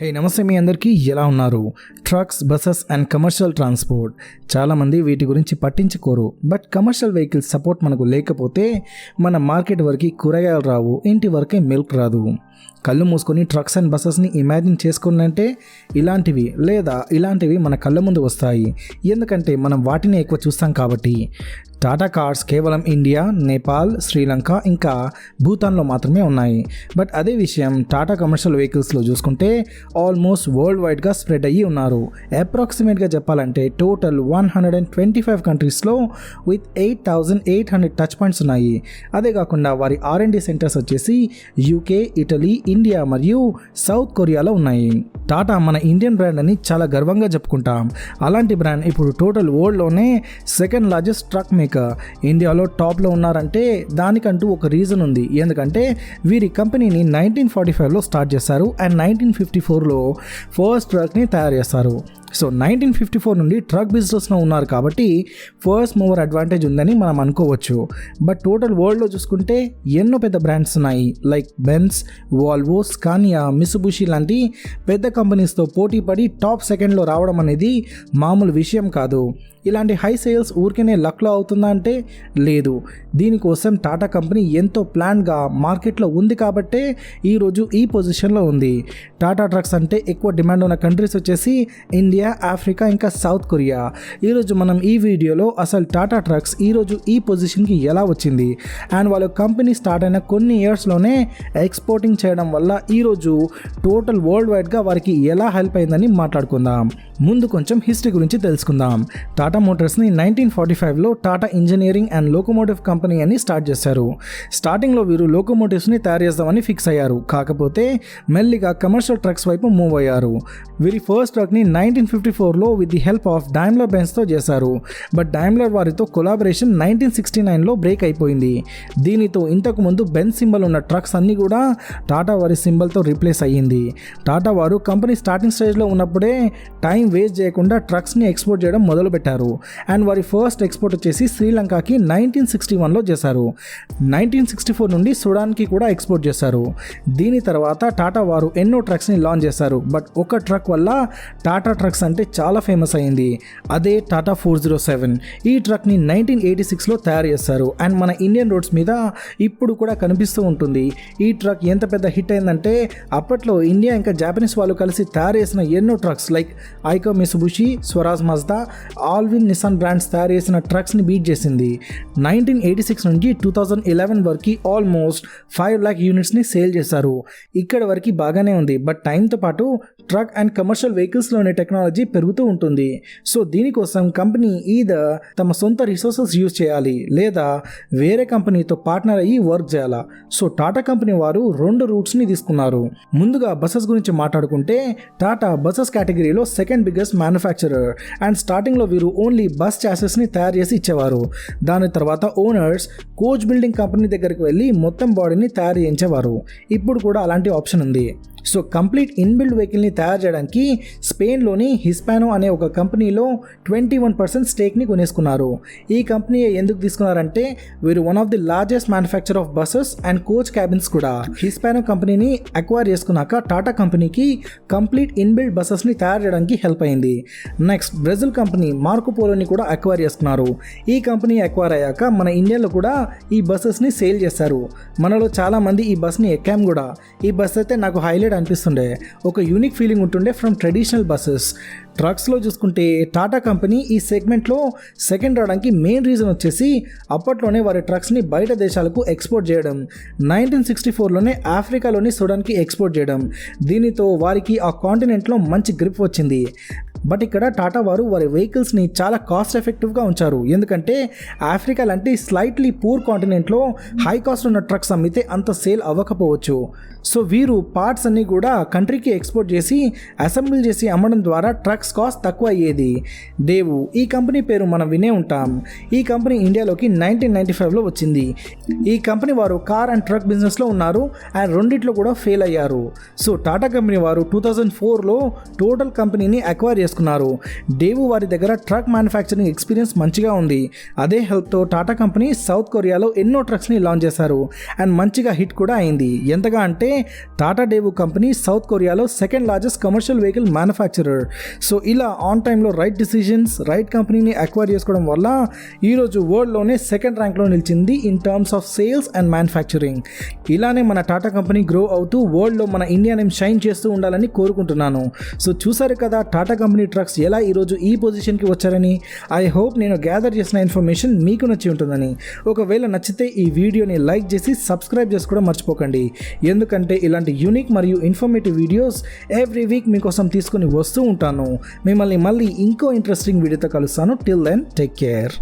హే నమస్తే, మీ అందరికీ ఎలా ఉన్నారు? Trucks, buses and commercial transport చాలామంది వీటి గురించి పట్టించుకోరు. బట్ కమర్షియల్ వెహికల్స్ సపోర్ట్ మనకు లేకపోతే మన మార్కెట్ వరకు కూరగాయలు రావు, ఇంటి వరకే మిల్క్ రాదు. కళ్ళు మూసుకొని ట్రక్స్ అండ్ బస్సెస్ని ఇమాజిన్ చేసుకున్నంటే ఇలాంటివి మన కళ్ళ ముందు వస్తాయి. ఎందుకంటే మనం వాటిని ఎక్కువ చూస్తాం కాబట్టి. టాటా కార్స్ కేవలం ఇండియా, నేపాల్, శ్రీలంక ఇంకా భూతాన్లో మాత్రమే ఉన్నాయి. బట్ అదే విషయం టాటా కమర్షియల్ వెహికల్స్లో చూసుకుంటే ఆల్మోస్ట్ వరల్డ్ వైడ్గా స్ప్రెడ్ అయ్యి ఉన్నారు. అప్రాక్సిమేట్గా చెప్పాలంటే టోటల్ 125 కంట్రీస్లో విత్ 8,800 టచ్ పాయింట్స్ ఉన్నాయి. అదే కాకుండా వారి R&D సెంటర్స్ వచ్చేసి యూకే, ఇటలీ, ఇండియా మరియు సౌత్ కొరియాలో ఉన్నాయి. టాటా మన ఇండియన్ బ్రాండ్ అని చాలా గర్వంగా చెప్పుకుంటాం. అలాంటి బ్రాండ్ ఇప్పుడు టోటల్ వరల్డ్లోనే సెకండ్ లార్జెస్ట్ ట్రక్ మేకర్. ఇండియాలో టాప్లో ఉన్నారంటే దానికంటూ ఒక రీజన్ ఉంది. ఎందుకంటే వీరి కంపెనీని 1945లో స్టార్ట్ చేశారు అండ్ 1954లో ఫస్ట్ ట్రక్ని తయారు చేస్తారు. సో 1954 నుండి ట్రక్ బిజినెస్లో ఉన్నారు కాబట్టి ఫస్ట్ మూవర్ అడ్వాంటేజ్ ఉందని మనం అనుకోవచ్చు. బట్ టోటల్ వరల్డ్లో చూసుకుంటే ఎన్నో పెద్ద బ్రాండ్స్ ఉన్నాయి. Like Benz, Volvo, Scania, Mitsubishi లాంటి పెద్ద కంపెనీస్తో పోటీ పడి టాప్ సెకండ్లో రావడం అనేది మామూలు విషయం కాదు. ఇలాంటి హై సేల్స్ ఊరికేనే లక్లో అవుతుందా అంటే లేదు. దీనికోసం టాటా కంపెనీ ఎంతో ప్లాన్గా మార్కెట్లో ఉంది కాబట్టే ఈరోజు ఈ పొజిషన్లో ఉంది. టాటా ట్రక్స్ అంటే ఎక్కువ డిమాండ్ ఉన్న కంట్రీస్ వచ్చేసి ఇండియా, ఆఫ్రికా ఇంకా సౌత్ కొరియా. ఈరోజు మనం ఈ వీడియోలో అసలు టాటా ట్రక్స్ ఈరోజు ఈ పొజిషన్కి ఎలా వచ్చింది అండ్ వాళ్ళ కంపెనీ స్టార్ట్ అయిన కొన్ని ఇయర్స్లోనే ఎక్స్పోర్టింగ్ చేయడం వల్ల ఈరోజు టోటల్ వరల్డ్ వైడ్గా వారికి ఎలా హెల్ప్ అయిందని మాట్లాడుకుందాం. ముందు కొంచెం హిస్టరీ గురించి తెలుసుకుందాం. టాటా మోటార్స్ని 1945లో Tata engineering and locomotive company అని స్టార్ట్ చేశారు. స్టార్టింగ్లో వీరు లోకోమోటివ్స్ని తయారు చేద్దామని ఫిక్స్ అయ్యారు. కాకపోతే మెల్లిగా కమర్షియల్ ట్రక్స్ వైపు మూవ్ అయ్యారు. వీరి ఫస్ట్ ట్రక్ని 1954లో with the help of Daimler బెంజ్తో చేశారు. బట్ డైమ్లర్ వారితో కొలాబరేషన్ 1969లో బ్రేక్ అయిపోయింది. దీనితో ఇంతకుముందు బెంజ్ సింబల్ ఉన్న ట్రక్స్ అన్నీ కూడా టాటా వారి సింబల్తో రీప్లేస్ అయ్యింది. టాటా వారు కంపెనీ స్టార్టింగ్ స్టేజ్లో ఉన్నప్పుడే టైం వేస్ట్ చేయకుండా ట్రక్స్ని ఎక్స్పోర్ట్ చేయడం మొదలుపెట్టారు. అండ్ వారి ఫస్ట్ ఎక్స్పోర్ట్ వచ్చేసి శ్రీలంకకి 1961లో చేశారు. 1964 నుండి సుడాన్కి కూడా ఎక్స్పోర్ట్ చేశారు. దీని తర్వాత టాటా వారు ఎన్నో ట్రక్స్ని లాంచ్ చేశారు. బట్ ఒక ట్రక్ వల్ల టాటా ట్రక్స్ అంటే చాలా ఫేమస్ అయింది. అదే టాటా 407. ఈ ట్రక్ని 1986లో తయారు చేశారు అండ్ మన ఇండియన్ రోడ్స్ మీద ఇప్పుడు కూడా కనిపిస్తూ ఉంటుంది. ఈ ట్రక్ ఎంత పెద్ద హిట్ అయిందంటే అప్పట్లో ఇండియా ఇంకా జాపనీస్ వాళ్ళు కలిసి తయారు చేసిన ఎన్నో ట్రక్స్ లైక్ ఐకో, Mitsubishi, Swaraj, Mazda, Allwyn, Nissan brands తయారు చేసిన ట్రక్స్ని బీట్ చేసింది. 1986 నుంచి 2011 వరకు ఆల్మోస్ట్ 5 lakh యూనిట్స్ని సేల్ చేశారు. ఇక్కడ వరకు బాగానే ఉంది. బట్ టైంతో పాటు ట్రక్ అండ్ కమర్షియల్ వెహికల్స్లోని టెక్నాలజీ పెరుగుతూ ఉంటుంది. సో దీనికోసం కంపెనీ ఈదర్ తమ సొంత రిసోర్సెస్ యూజ్ చేయాలి లేదా వేరే కంపెనీతో పార్ట్నర్ అయ్యి వర్క్ చేయాలా. సో టాటా కంపెనీ వారు 2 రూట్స్ని తీసుకున్నారు. ముందుగా బస్సెస్ గురించి మాట్లాడుకుంటే టాటా బస్సెస్ కేటగిరీలో సెకండ్ బిగ్గెస్ట్ మ్యానుఫ్యాక్చరర్ అండ్ స్టార్టింగ్లో వీరు ఓన్లీ బస్ చాసెస్ని తయారు చేసి ఇచ్చేవారు. దాని తర్వాత ఓనర్స్ కోచ్ బిల్డింగ్ కంపెనీ దగ్గరికి వెళ్ళి మొత్తం బాడీని తయారు చేయించేవారు. ఇప్పుడు కూడా అలాంటి ఆప్షన్ ఉంది. సో కంప్లీట్ ఇన్బిల్డ్ వెహికల్ని తయారు చేయడానికి స్పెయిన్లోని హిస్పానో అనే ఒక కంపెనీలో 21% స్టేక్ని కొనేసుకున్నారు. ఈ కంపెనీ ఎందుకు తీసుకున్నారంటే వీరు one of the largest manufacture of buses and coach cabins కూడా. హిస్పానో కంపెనీని అక్వైర్ చేసుకున్నాక టాటా కంపెనీకి కంప్లీట్ ఇన్బిల్డ్ బస్సెస్ని తయారు చేయడానికి హెల్ప్ అయింది. నెక్స్ట్ బ్రెజిల్ కంపెనీ మార్కో పోలోని కూడా అక్వైర్ చేసుకున్నారు. ఈ కంపెనీ అక్వైర్ అయ్యాక మన ఇండియాలో కూడా ఈ బస్సెస్ని సేల్ చేశారు. మనలో చాలామంది ఈ బస్ని ఎక్కాం కూడా. ఈ బస్ అయితే నాకు హైలైట్ అనిపిస్తుండే. ఒక యూనిక్ ఫీలింగ్ ఉంటుండే ఫ్రమ్ ట్రెడిషనల్ బస్సెస్. ట్రక్స్లో చూసుకుంటే టాటా కంపెనీ ఈ సెగ్మెంట్లో సెకండ్ రావడానికి మెయిన్ రీజన్ వచ్చేసి అప్పట్లోనే వారి ట్రక్స్ని బయట దేశాలకు ఎక్స్పోర్ట్ చేయడం. 1964లోనే ఆఫ్రికాలోని సుడాన్కి ఎక్స్పోర్ట్ చేయడం. దీనితో వారికి ఆ కాంటినెంట్లో మంచి గ్రిప్ వచ్చింది. బట్ ఇక్కడ టాటా వారు వారి వెహికల్స్ని చాలా కాస్ట్ ఎఫెక్టివ్గా ఉంచారు. ఎందుకంటే ఆఫ్రికా లాంటి స్లైట్లీ పూర్ కాంటినెంట్లో హై కాస్ట్ ఉన్న ట్రక్స్ అమ్మితే అంత సేల్ అవ్వకపోవచ్చు. సో వీరు పార్ట్స్ అన్నీ కూడా కంట్రీకి ఎక్స్పోర్ట్ చేసి అసెంబుల్ చేసి అమ్మడం ద్వారా ట్రక్స్ కాస్ట్ తక్కువ అయ్యేది. డేవు ఈ కంపెనీ పేరు మనం వినే ఉంటాం. ఈ కంపెనీ ఇండియాలోకి 1995లో వచ్చింది. ఈ కంపెనీ వారు కార్ అండ్ ట్రక్ బిజినెస్లో ఉన్నారు అండ్ రెండిట్లో కూడా ఫెయిల్ అయ్యారు. సో టాటా కంపెనీ వారు 2004లో టోటల్ కంపెనీని అక్వైర్ చేసుకున్నారు. డేవు వారి దగ్గర ట్రక్ మ్యానుఫ్యాక్చరింగ్ ఎక్స్పీరియన్స్ మంచిగా ఉంది. అదే హెల్ప్తో టాటా కంపెనీ సౌత్ కొరియాలో ఎన్నో ట్రక్స్ని లాంచ్ చేశారు అండ్ మంచిగా హిట్ కూడా అయింది. ఎంతగా అంటే టాటా డేవు కంపెనీ కంపెనీ సౌత్ కొరియాలో second largest commercial vehicle manufacturer. So ఇలా ఆన్ టైంలో రైట్ డిసిజన్స్, రైట్ కంపెనీని అక్వైర్ చేసుకోవడం వల్ల ఈరోజు వరల్డ్లోనే సెకండ్ ర్యాంక్లో నిలిచింది in terms of sales and manufacturing. ఇలానే మన టాటా కంపెనీ గ్రో అవుతూ వరల్డ్లో మన ఇండియా నేమ్ షైన్ చేస్తూ ఉండాలని కోరుకుంటున్నాను. సో చూసారు కదా టాటా కంపెనీ ట్రక్స్ ఎలా ఈరోజు ఈ పొజిషన్కి వచ్చారని. ఐ హోప్ నేను గ్యాదర్ చేసిన ఇన్ఫర్మేషన్ మీకు నచ్చి ఉంటుందని. ఒకవేళ నచ్చితే ఈ వీడియోని లైక్ చేసి సబ్స్క్రైబ్ చేసుకోవడం మర్చిపోకండి. ఎందుకంటే ఇలాంటి యూనిక్ మరియు ఇన్ఫర్మేటివ్ వీడియోస్ ఎవ్రీ వీక్ మీకోసం తీసుకొని వస్తూ ఉంటాను. మిమ్మల్ని మళ్ళీ ఇంకో ఇంట్రెస్టింగ్ వీడియోతో కలుస్తాను. Till then take care.